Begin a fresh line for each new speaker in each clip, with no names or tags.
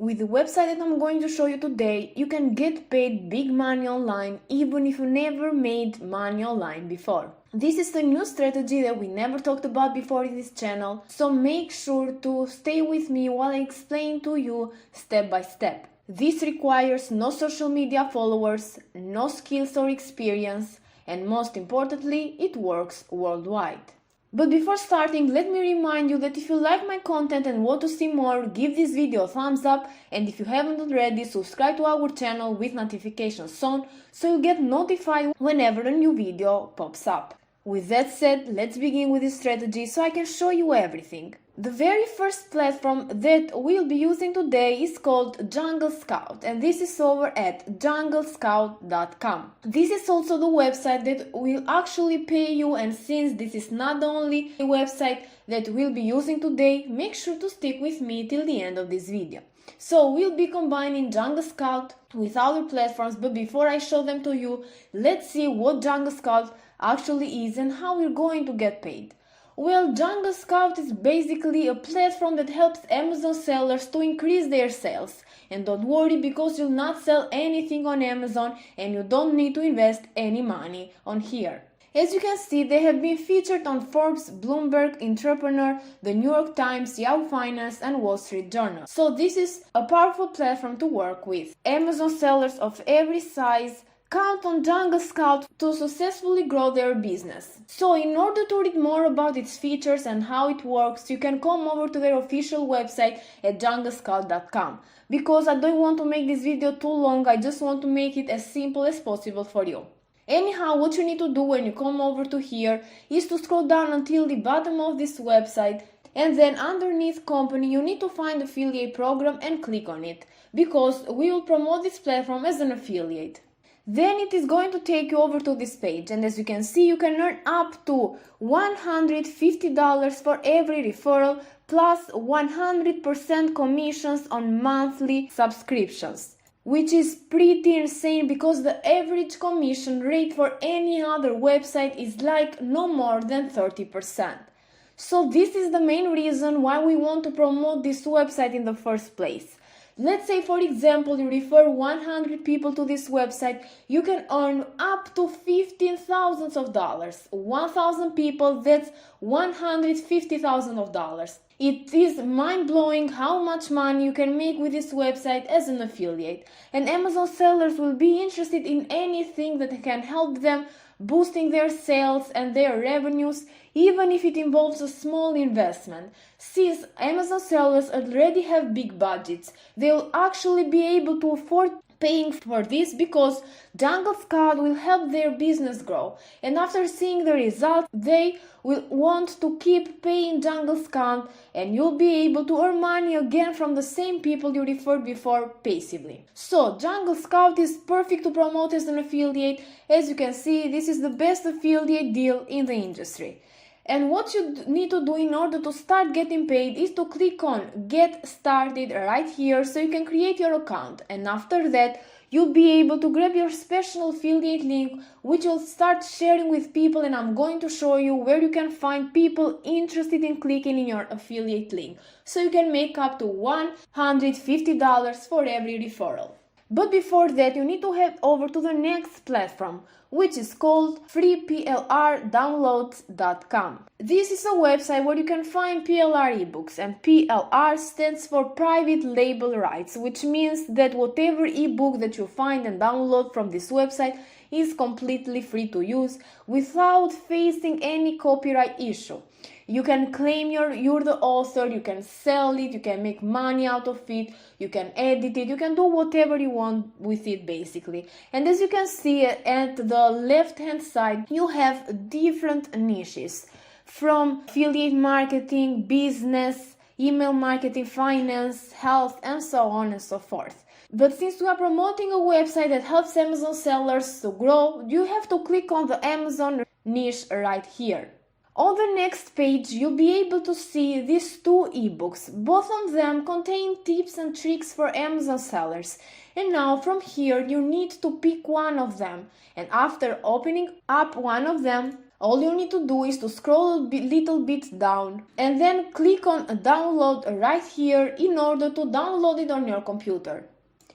With the website that I'm going to show you today, you can get paid big money online even if you never made money online before. This is a new strategy that we never talked about before in this channel, so make sure to stay with me while I explain to you step by step. This requires no social media followers, no skills or experience, and most importantly, it works worldwide. But before starting, let me remind you that if you like my content and want to see more, give this video a thumbs up, and if you haven't already, subscribe to our channel with notifications on so you get notified whenever a new video pops up. With that said, let's begin with this strategy so I can show you everything. The very first platform that we'll be using today is called Jungle Scout, and this is over at junglescout.com. This is also the website that will actually pay you, and since this is not the only website that we'll be using today, make sure to stick with me till the end of this video. So we'll be combining Jungle Scout with other platforms, but before I show them to you, let's see what Jungle Scout actually is and how we're going to get paid. Well, Jungle Scout is basically a platform that helps Amazon sellers to increase their sales. And don't worry, because you'll not sell anything on Amazon and you don't need to invest any money on here. As you can see, they have been featured on Forbes, Bloomberg, Entrepreneur, the New York Times, Yahoo Finance, and Wall Street Journal. So this is a powerful platform to work with. Amazon sellers of every size count on Jungle Scout to successfully grow their business. So in order to read more about its features and how it works, you can come over to their official website at junglescout.com. Because I don't want to make this video too long, I just want to make it as simple as possible for you. Anyhow, what you need to do when you come over to here is to scroll down until the bottom of this website, and then underneath company you need to find affiliate program and click on it, because we will promote this platform as an affiliate. Then it is going to take you over to this page, and as you can see, you can earn up to $150 for every referral plus 100% commissions on monthly subscriptions, which is pretty insane because the average commission rate for any other website is like no more than 30%. So this is the main reason why we want to promote this website in the first place. Let's say, for example, you refer 100 people to this website, you can earn up to $15,000. 1,000 people, that's $150,000. It is mind-blowing how much money you can make with this website as an affiliate. And Amazon sellers will be interested in anything that can help them boosting their sales and their revenues, even if it involves a small investment. Since Amazon sellers already have big budgets, they'll actually be able to afford paying for this because Jungle Scout will help their business grow, and after seeing the results they will want to keep paying Jungle Scout, and you'll be able to earn money again from the same people you referred before passively. So Jungle Scout is perfect to promote as an affiliate. As you can see, this is the best affiliate deal in the industry. And what you need to do in order to start getting paid is to click on Get Started right here so you can create your account, and after that you'll be able to grab your special affiliate link, which you'll start sharing with people, and I'm going to show you where you can find people interested in clicking in your affiliate link so you can make up to $150 for every referral. But before that, you need to head over to the next platform, which is called freeplrdownloads.com. This is a website where you can find PLR ebooks, and PLR stands for private label rights, which means that whatever ebook that you find and download from this website is completely free to use without facing any copyright issue. You can claim you're the author, you can sell it, you can make money out of it, you can edit it, you can do whatever you want with it basically. And as you can see at the left hand side, you have different niches from affiliate marketing, business, email marketing, finance, health, and so on and so forth. But since we are promoting a website that helps Amazon sellers to grow, you have to click on the Amazon niche right here. On the next page, you'll be able to see these two ebooks. Both of them contain tips and tricks for Amazon sellers. And now from here, you need to pick one of them. And after opening up one of them, All you need to do is to scroll a little bit down and then click on download right here in order to download it on your computer.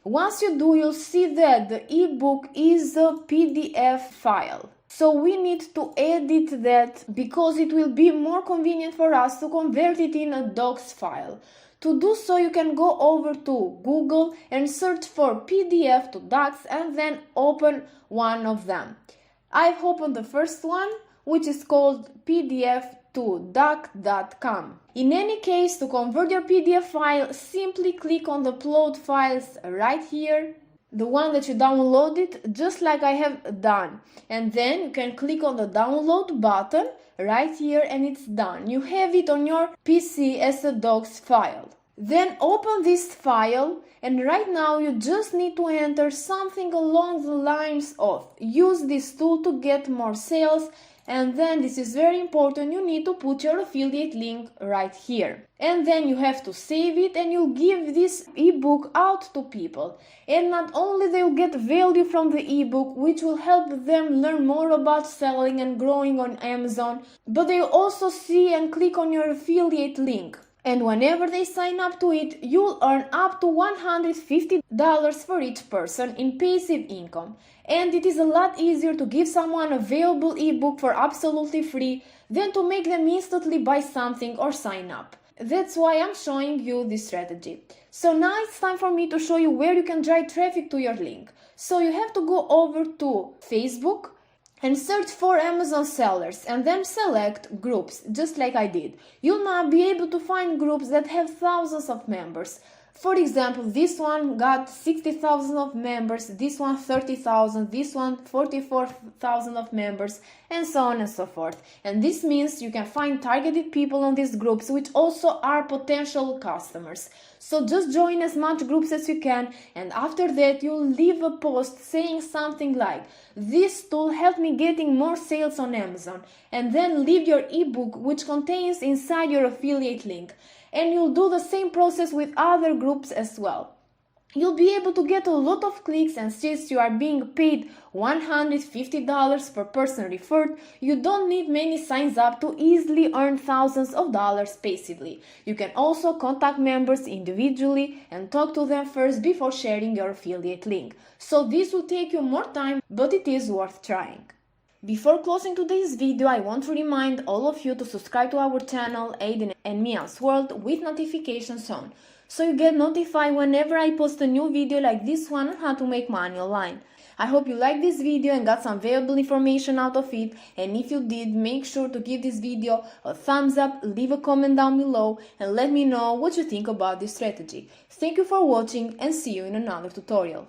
Once you do, you'll see that the ebook is a PDF file. So we need to edit that because it will be more convenient for us to convert it in a docs file. To do so, you can go over to Google and search for PDF to docs and then open one of them. I've opened the first one, which is called PDF to doc.com. In any case, to convert your PDF file, simply click on the upload files right here, the one that you downloaded, just like I have done. And then you can click on the download button right here and it's done. You have it on your PC as a docs file. Then open this file and right now you just need to enter something along the lines of use this tool to get more sales, and then this is very important, you need to put your affiliate link right here. And then you have to save it and you give this ebook out to people. And not only they'll get value from the ebook, which will help them learn more about selling and growing on Amazon, but they'll also see and click on your affiliate link. And whenever they sign up to it, you'll earn up to $150 for each person in passive income. And it is a lot easier to give someone a valuable ebook for absolutely free than to make them instantly buy something or sign up. That's why I'm showing you this strategy. So now it's time for me to show you where you can drive traffic to your link. So you have to go over to Facebook and search for Amazon sellers and then select groups, just like I did. You'll now be able to find groups that have thousands of members. For example, this one got 60,000 of members, this one 30,000, this one 44,000 of members, and so on and so forth. And this means you can find targeted people on these groups, which also are potential customers. So just join as much groups as you can, and after that you'll leave a post saying something like, "This tool helped me getting more sales on Amazon," and then leave your ebook, which contains inside your affiliate link. And you'll do the same process with other groups as well. You'll be able to get a lot of clicks, and since you are being paid $150 per person referred, you don't need many signs up to easily earn thousands of dollars passively. You can also contact members individually and talk to them first before sharing your affiliate link. So this will take you more time, but it is worth trying. Before closing today's video, I want to remind all of you to subscribe to our channel Aiden and Mia's World with notifications on, so you get notified whenever I post a new video like this one on how to make money online. I hope you liked this video and got some valuable information out of it, and if you did, make sure to give this video a thumbs up, leave a comment down below and let me know what you think about this strategy. Thank you for watching and see you in another tutorial.